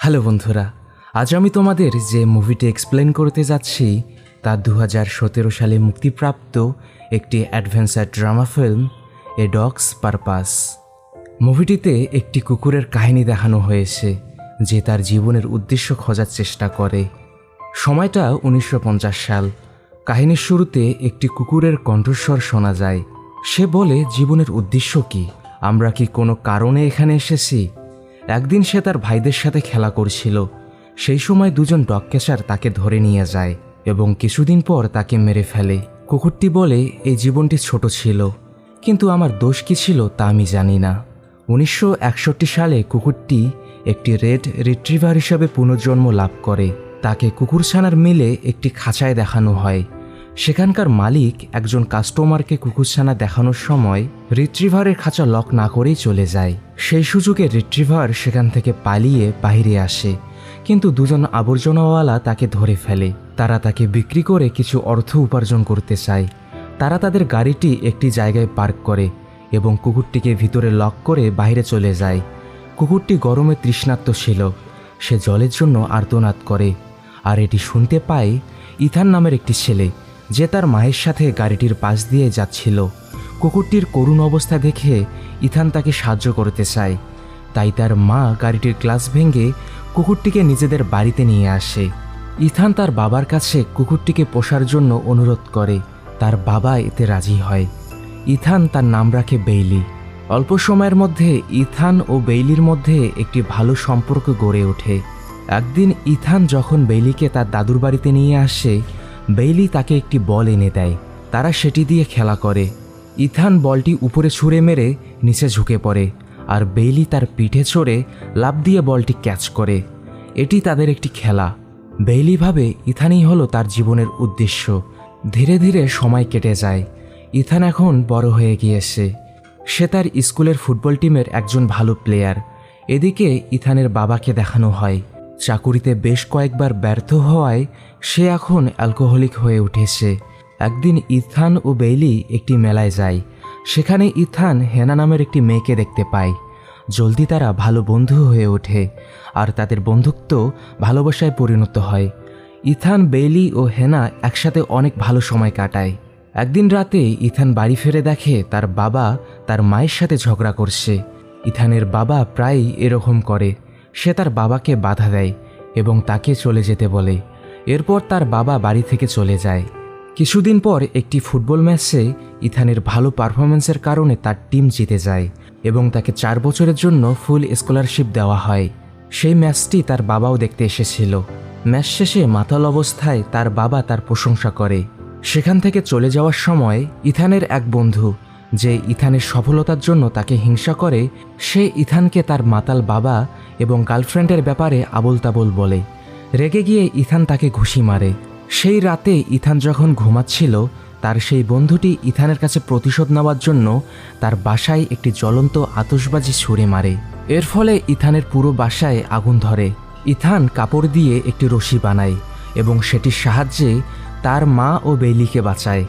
Hello বন্ধুরা, আজ আমি তোমাদের যে মুভিটি এক্সপ্লেন করতে যাচ্ছি তা 2017 সালে মুক্তিপ্রাপ্ত একটি অ্যাডভেঞ্চার ড্রামা ফিল্ম এ ডগস পারপাস। মুভিটিতে একটি কুকুরের কাহিনী দেখানো হয়েছে যে তার জীবনের উদ্দেশ্য খোঁজার চেষ্টা করে। সময়টা 1950 সাল। কাহিনীর শুরুতে একটি কুকুরের কণ্ঠস্বর শোনা যায়। সে বলে, জীবনের উদ্দেশ্য কি? আমরা কি কোনো কারণে এখানে এসেছি? একদিন সে তার ভাইদের সাথে খেলা করছিল। সেই সময় দুজন ডগ ক্যাচার তাকে ধরে নিয়ে যায় এবং কিছুদিন পর তাকে মেরে ফেলে। কুকুরটি বলে, এই জীবনটি ছোট ছিল, কিন্তু আমার দোষ কী ছিল তা আমি জানি না। 1961 সালে কুকুরটি একটি রেড রিট্রিভার হিসেবে পুনর্জন্ম লাভ করে। তাকে কুকুরছানার মিলে একটি খাঁচায় দেখানো হয়। সেখানকার মালিক একজন কাস্টমারকে কুকুরছানা দেখানোর সময় রিট্রিভারের খাঁচা লক না করেই চলে যায়। সেই সুযোগে রিট্রিভার সেখান থেকে পালিয়ে বাইরে আসে, কিন্তু দুজন আবর্জনাওয়ালা তাকে ধরে ফেলে। তারা তাকে বিক্রি করে কিছু অর্থ উপার্জন করতে চায়। তারা তাদের গাড়িটি একটি জায়গায় পার্ক করে এবং কুকুরটিকে ভিতরে লক করে বাইরে চলে যায়। কুকুরটি গরমে তৃষ্ণার্ত ছিল। সে জলের জন্য আর্তনাদ করে, আর এটি শুনতে পায় ইথান নামের একটি ছেলে, যে তার মায়ের সাথে গাড়িটির পাশ দিয়ে যাচ্ছিল। কুকুরটির করুণ অবস্থা দেখে ইথান তাকে সাহায্য করতে চায়। তাই তার মা গাড়িটির গ্লাস ভেঙে কুকুরটিকে নিজেদের বাড়িতে নিয়ে আসে। ইথান তার বাবার কাছে কুকুরটিকে পোষার জন্য অনুরোধ করে। তার বাবা এতে রাজি হয়। ইথান তার নাম রাখে বেইলি। অল্প সময়ের মধ্যে ইথান ও বেইলির মধ্যে একটি ভালো সম্পর্ক গড়ে ওঠে। একদিন ইথান যখন বেইলিকে তার দাদুর বাড়িতে নিয়ে আসে, বেইলি তাকে একটি বল এনে দেয়। তারা সেটি দিয়ে খেলা করে। ইথান বলটি উপরে ছুঁড়ে মেরে নিচে ঝুঁকে পড়ে, আর বেইলি তার পিঠে চড়ে লাফ দিয়ে বলটি ক্যাচ করে। এটি তাদের একটি খেলা। বেইলি ভাবে ইথানই হলো তার জীবনের উদ্দেশ্য। ধীরে ধীরে সময় কেটে যায়। ইথান এখন বড় হয়ে গিয়েছে। সে তার স্কুলের ফুটবল টিমের একজন ভালো প্লেয়ার। এদিকে ইথানের বাবাকে দেখানো হয় চাকুরিতে বেশ কয়েকবার ব্যর্থ হওয়ায় সে এখন অ্যালকোহলিক হয়ে উঠেছে। একদিন ইথান ও বেইলি একটি মেলায় যায়। সেখানে ইথান হেনা নামের একটি মেয়েকে দেখতে পায়। জলদি তারা ভালো বন্ধু হয়ে ওঠে, আর তাদের বন্ধুত্ব ভালোবাসায় পরিণত হয়। ইথান, বেইলি ও হেনা একসাথে অনেক ভালো সময় কাটায়। একদিন রাতে ইথান বাড়ি ফিরে দেখে তার বাবা তার মায়ের সাথে ঝগড়া করছে। ইথানের বাবা প্রায়ই এরকম করে। সে তার বাবাকে বাধা দেয় এবং তাকে চলে যেতে বলে। এরপর তার বাবা বাড়ি থেকে চলে যায়। কিছুদিন পর একটি ফুটবল ম্যাচে ইথানের ভালো পারফরমেন্সের কারণে তার টিম জিতে যায় এবং তাকে 4 বছরের জন্য ফুল স্কলারশিপ দেওয়া হয়। সেই ম্যাচটি তার বাবাও দেখতে এসেছিল। ম্যাচ শেষে মাতাল অবস্থায় তার বাবা তার প্রশংসা করে। সেখান থেকে চলে যাওয়ার সময় ইথানের এক বন্ধু, যে ইথানের সফলতার জন্য তাকে হিংসা করে, সে ইথানকে তার মাতাল বাবা এবং গার্লফ্রেন্ডের ব্যাপারে আবোল তাবোল বলে। রেগে গিয়ে ইথান তাকে ঘুষি মারে। সেই রাতে ইথান যখন ঘুমাচ্ছিল, তার সেই বন্ধুটি ইথানের কাছে প্রতিশোধ নেওয়ার জন্য তার বাসায় একটি জ্বলন্ত আতশবাজি ছুঁড়ে মারে। এর ফলে ইথানের পুরো বাসায় আগুন ধরে। ইথান কাপড় দিয়ে একটি রশি বানায় এবং সেটির সাহায্যে তার মা ও বেইলিকে বাঁচায়।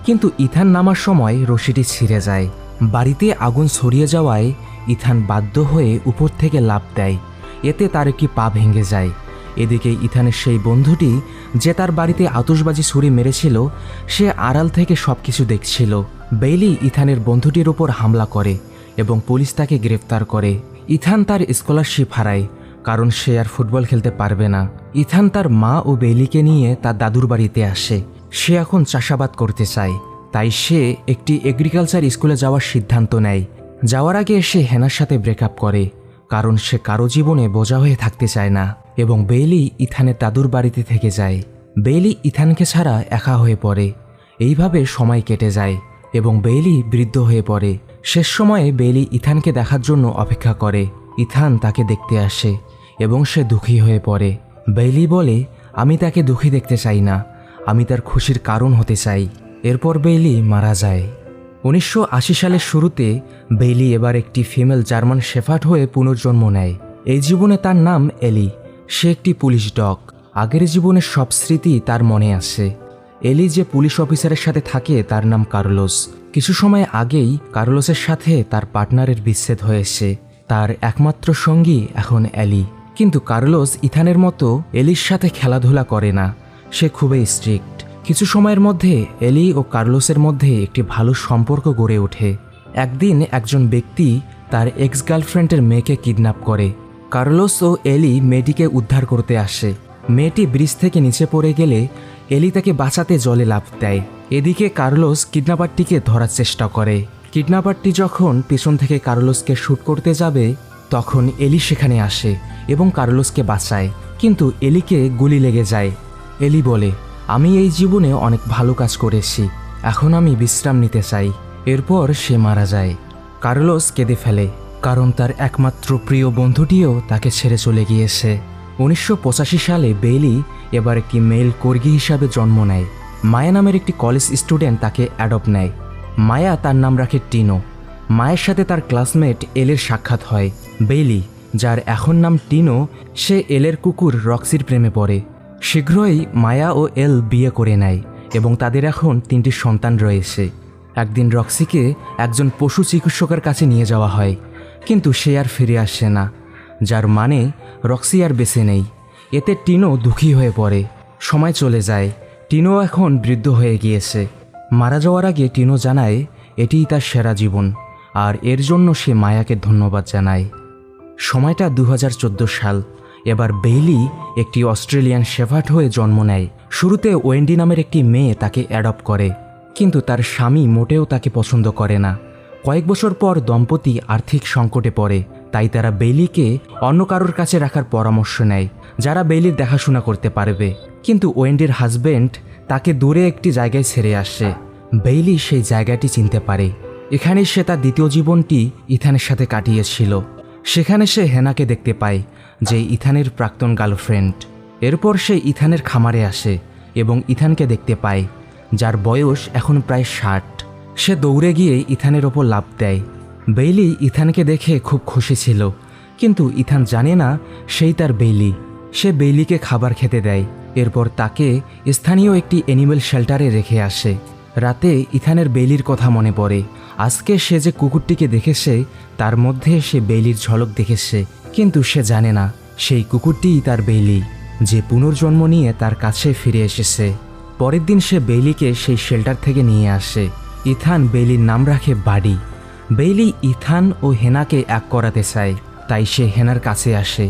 কিন্তু ইথান নামার সময় রশিটি ছিঁড়ে যায়। বাড়িতে আগুন ছড়িয়ে যাওয়ায় ইথান বাধ্য হয়ে উপর থেকে লাফ দেয়। এতে তার একটি পা ভেঙে যায়। এদিকে ইথানের সেই বন্ধুটি, যে তার বাড়িতে আতশবাজি ছুঁড়ে মেরেছিল, সে আড়াল থেকে সবকিছু দেখছিল। বেইলি ইথানের বন্ধুটির ওপর হামলা করে এবং পুলিশ তাকে গ্রেফতার করে। ইথান তার স্কলারশিপ হারায়, কারণ সে আর ফুটবল খেলতে পারবে না। ইথান তার মা ও বেইলিকে নিয়ে তার দাদুর বাড়িতে আসে। সে এখন চাষাবাদ করতে চায়, তাই সে একটি এগ্রিকালচার স্কুলে যাওয়ার সিদ্ধান্ত নেয়। যাওয়ার আগে সে হেনার সাথে ব্রেকআপ করে, কারণ সে কারো জীবনে বোঝা হয়ে থাকতে চায় না। এবং বেইলি ইথানের দাদুর বাড়িতে থেকে যায়। বেইলি ইথানকে ছাড়া একা হয়ে পড়ে। এইভাবে সময় কেটে যায় এবং বেইলি বৃদ্ধ হয়ে পড়ে। শেষ সময়ে বেইলি ইথানকে দেখার জন্য অপেক্ষা করে। ইথান তাকে দেখতে আসে এবং সে দুঃখী হয়ে পড়ে। বেইলি বলে, আমি তাকে দুঃখী দেখতে চাই না, আমি তার খুশির কারণ হতে চাই। এরপর বেইলি মারা যায়। 1980 সালের শুরুতে বেইলি এবার একটি ফিমেল জার্মান শেফার্ড হয়ে পুনর্জন্ম নেয়। এই জীবনে তার নাম এলি। সে একটি পুলিশ ডগ। আগের জীবনের সব স্মৃতি তার মনে আসে। এলি যে পুলিশ অফিসারের সাথে থাকে তার নাম কার্লোস। কিছু সময় আগেই কার্লোসের সাথে তার পার্টনারের বিচ্ছেদ হয়েছে। তার একমাত্র সঙ্গী এখন এলি। কিন্তু কার্লোস ইথানের মতো এলির সাথে খেলাধুলা করে না। সে খুবই স্ট্রিক্ট। কিছু সময়ের মধ্যে এলি ও কার্লোসের মধ্যে একটি ভালো সম্পর্ক গড়ে ওঠে। একদিন একজন ব্যক্তি তার এক্স গার্লফ্রেন্ডের মেয়েকে কিডন্যাপ করে। কার্লোস ও এলি মেয়েটিকে উদ্ধার করতে আসে। মেয়েটি ব্রিজ থেকে নিচে পড়ে গেলে এলি তাকে বাঁচাতে জলে লাফ দেয়। এদিকে কার্লোস কিডন্যাপারটিকে ধরার চেষ্টা করে। কিডন্যাপারটি যখন পেছন থেকে কার্লোসকে শ্যুট করতে যাবে তখন এলি সেখানে আসে এবং কার্লোসকে বাঁচায়, কিন্তু এলিকে গুলি লেগে যায়। এলি বলে, আমি এই জীবনে অনেক ভালো কাজ করেছি, এখন আমি বিশ্রাম নিতে চাই। এরপর সে মারা যায়। কার্লোস কেঁদে ফেলে, কারণ তার একমাত্র প্রিয় বন্ধুটিও তাকে ছেড়ে চলে গিয়েছে। 1985 সালে বেইলি এবার একটি মেল কর্গি হিসাবে জন্ম নেয়। মায়া নামের একটি কলেজ স্টুডেন্ট তাকে অ্যাডপ্ট নেয়। মায়া তার নাম রাখে টিনো। মায়ের সাথে তার ক্লাসমেট এলের সাক্ষাৎ হয়। বেইলি, যার এখন নাম টিনো, সে এলের কুকুর রক্সির প্রেমে পড়ে। শীঘ্রই মায়া ও এল বিয়ে করে নেয় এবং তাদের এখন 3টি সন্তান রয়েছে। একদিন রক্সিকে একজন পশু চিকিৎসকের কাছে নিয়ে যাওয়া হয়, কিন্তু সে আর ফিরে আসে না, যার মানে রক্সি আর বেঁচে নেই। এতে টিনো দুঃখী হয়ে পড়ে। সময় চলে যায়, টিনো এখন বৃদ্ধ হয়ে গিয়েছে। মারা যাওয়ার আগে টিনো জানায় এটিই তার সেরা জীবন, আর এর জন্য সে মায়াকে ধন্যবাদ জানায়। সময়টা 2014 সাল। এবার বেইলি একটি অস্ট্রেলিয়ান শেফার্ড হয়ে জন্ম নেয়। শুরুতে ওয়েন্ডি নামের একটি মেয়ে তাকে অ্যাডপ্ট করে, কিন্তু তার স্বামী মোটেও তাকে পছন্দ করে না। কয়েক বছর পর দম্পতি আর্থিক সংকটে পড়ে, তাই তারা বেইলিকে অন্য কারোর কাছে রাখার পরামর্শ নেয়, যারা বেইলির দেখাশোনা করতে পারবে। কিন্তু ওয়েন্ডির হাজবেন্ড তাকে দূরে একটি জায়গায় ছেড়ে আসে। বেইলি সেই জায়গাটি চিনতে পারে। এখানেই সে তার দ্বিতীয় জীবনটি ইথানের সাথে কাটিয়েছিল। সেখানে সে হেনাকে দেখতে পায়, যে ইথানের প্রাক্তন গার্লফ্রেন্ড। এরপর সে ইথানের খামারে আসে এবং ইথানকে দেখতে পায়, যার বয়স এখন প্রায় 60। সে দৌড়ে গিয়ে ইথানের ওপর লাফ দেয়। বেইলি ইথানকে দেখে খুব খুশি ছিল, কিন্তু ইথান জানে না সেই তার বেইলি। সে বেইলিকে খাবার খেতে দেয়, এরপর তাকে স্থানীয় একটি অ্যানিমেল শেল্টারে রেখে আসে। রাতে ইথানের বেইলির কথা মনে পড়ে। আজকে সে যে কুকুরটিকে দেখেছে তার মধ্যে সে বেইলির ঝলক দেখেছে, কিন্তু সে জানে না সেই কুকুরটিই তার বেইলি, যে পুনর্জন্ম নিয়ে তার কাছে ফিরে এসেছে। পরের দিন সে বেইলিকে সেই শেল্টার থেকে নিয়ে আসে। ইথান বেইলির নাম রাখে বাডি। বেইলি ইথান ও হেনাকে এক করাতে চায়, তাই সে হেনার কাছে আসে।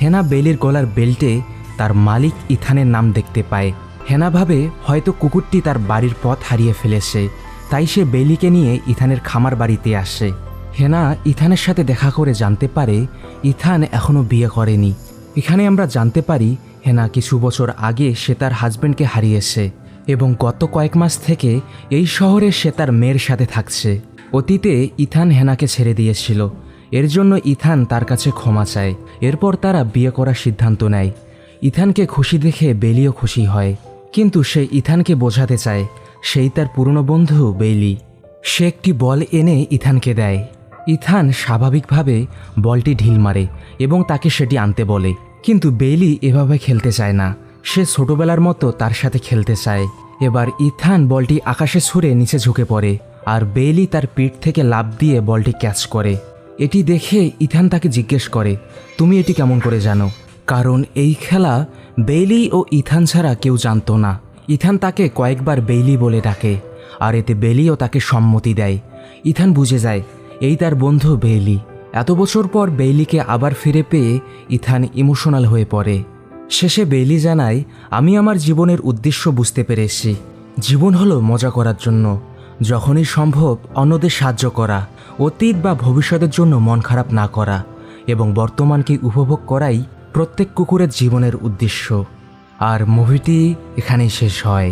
হেনা বেইলির গলার বেল্টে তার মালিক ইথানের নাম দেখতে পায়। হেনা ভাবে হয়তো কুকুরটি তার বাড়ির পথ হারিয়ে ফেলেছে, তাই সে বেইলিকে নিয়ে ইথানের খামার বাড়িতে আসে। হেনা ইথানের সাথে দেখা করে জানতে পারে ইথান এখনও বিয়ে করেনি। এখানে আমরা জানতে পারি হেনা কিছু বছর আগে সে তার হাজব্যান্ডকে হারিয়েছে এবং গত কয়েক মাস থেকে এই শহরে সে তার মেয়ের সাথে থাকছে। অতীতে ইথান হেনাকে ছেড়ে দিয়েছিল, এর জন্য ইথান তার কাছে ক্ষমা চায়। এরপর তারা বিয়ে করার সিদ্ধান্ত নেয়। ইথানকে খুশি দেখে বেইলিও খুশি হয়, কিন্তু সে ইথানকে বোঝাতে চায় সেই তার পুরনো বন্ধু বেইলি। সে একটি বল এনে ইথানকে দেয়। ইথান স্বাভাবিকভাবে বলটি ঢিল মারে এবং তাকে সেটি আনতে বলে, কিন্তু বেইলি এভাবে খেলতে চায় না। সে ছোটবেলার মতো তার সাথে খেলতে চায়। এবার ইথান বলটি আকাশে ছুঁড়ে নিচে ঝুঁকে পড়ে, আর বেইলি তার পিঠ থেকে লাফ দিয়ে বলটি ক্যাচ করে। এটি দেখে ইথান তাকে জিজ্ঞেস করে, তুমি এটি কেমন করে জানো? কারণ এই খেলা বেইলি ও ইথান ছাড়া কেউ জানতো না। ইথান তাকে কয়েকবার বেইলি বলে ডাকে, আর এতে বেইলিও তাকে সম্মতি দেয়। ইথান বুঝে যায় এই তার বন্ধু বেইলি। এত বছর পর বেইলিকে আবার ফিরে পেয়ে ইথান ইমোশনাল হয়ে পড়ে। শেষে বেইলি জানায়, আমি আমার জীবনের উদ্দেশ্য বুঝতে পেরেছি। জীবন হলো মজা করার জন্য, যখনই সম্ভব অন্যদের সাহায্য করা, অতীত বা ভবিষ্যতের জন্য মন খারাপ না করা এবং বর্তমানকে উপভোগ করাই প্রত্যেক কুকুরের জীবনের উদ্দেশ্য। আর মুভিটি এখানেই শেষ হয়।